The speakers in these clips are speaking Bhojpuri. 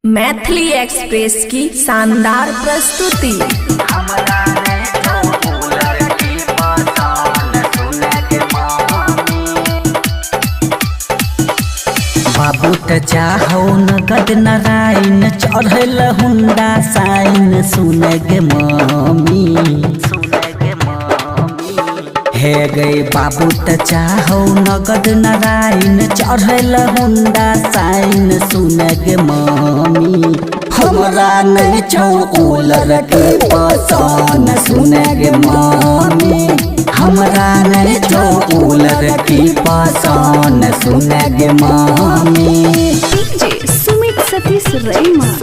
मैथिली एक्सप्रेस की शानदार प्रस्तुति। बाबू त चाहो नगद नारायण चढ़ल हुंडा साइन सुने गे मम्मी हे गए बाबू त चाहो नगद नारायण चढ़ल हुंडा साइन सुने गे मम्मी हमरा नहीं छौ उलर के पसंद सुने गे मम्मी हमरा नहीं छौ उलर की पसंद सुने गे मम्मी। डीजे सुमित सतीश रैमा।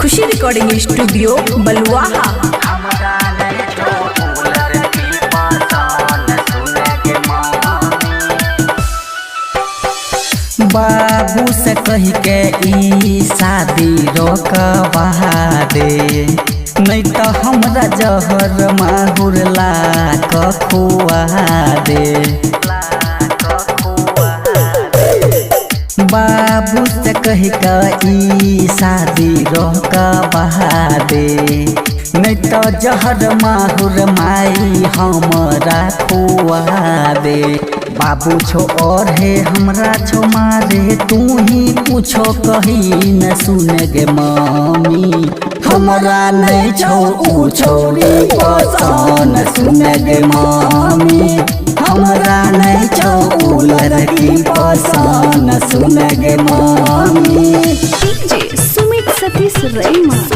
खुशी रिकॉर्डिंग स्टूडियो बलुआहा। बाबू से कही के ई शादी रोकवा दे नहीं तो हमरा जहर माहुर ला खुआ दे। बाबू से कही के ई शादी रोकवा दे नहीं तो जहर माहुर माई हमरा खुआ दे। बाबू छो और है हमरा छो मारे तू ही पूछो कही न सुने गे मम्मी हमरा नहीं छो ऊ छोरी पसंद सुने गे मम्मी हमरा नहीं छो ऊ लड़की पसंद सुने गे मम्मी। डीजे सुमित सतीश रैमा।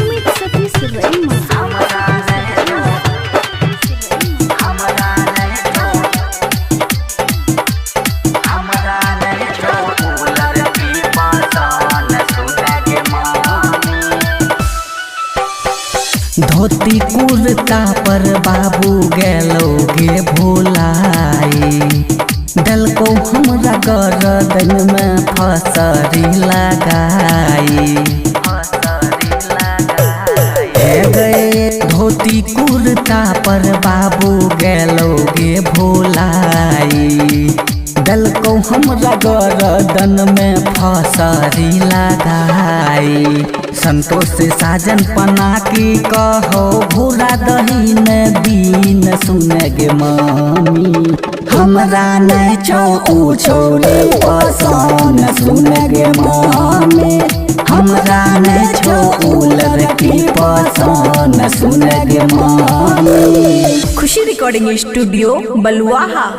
धोती कुर्ता पर बाबू गेलो गे भोलाई डलको हमरा गर्दन में फसरी लगाई गए धोती कुर्ता पर बाबू गेलो गे भोलाई डलको हमरा गर्दन में फसरी लगाई। संतोष साजन पना की कहो भूरा दही न दीन सुने गे मम्मी हमरा नहीं छो ऊ छोरी पसंद सुने गे मम्मी हमरा नहीं छो ऊ लड़की पसंद सुने गे मम्मी। खुशी रिकॉर्डिंग स्टूडियो बलुआहा।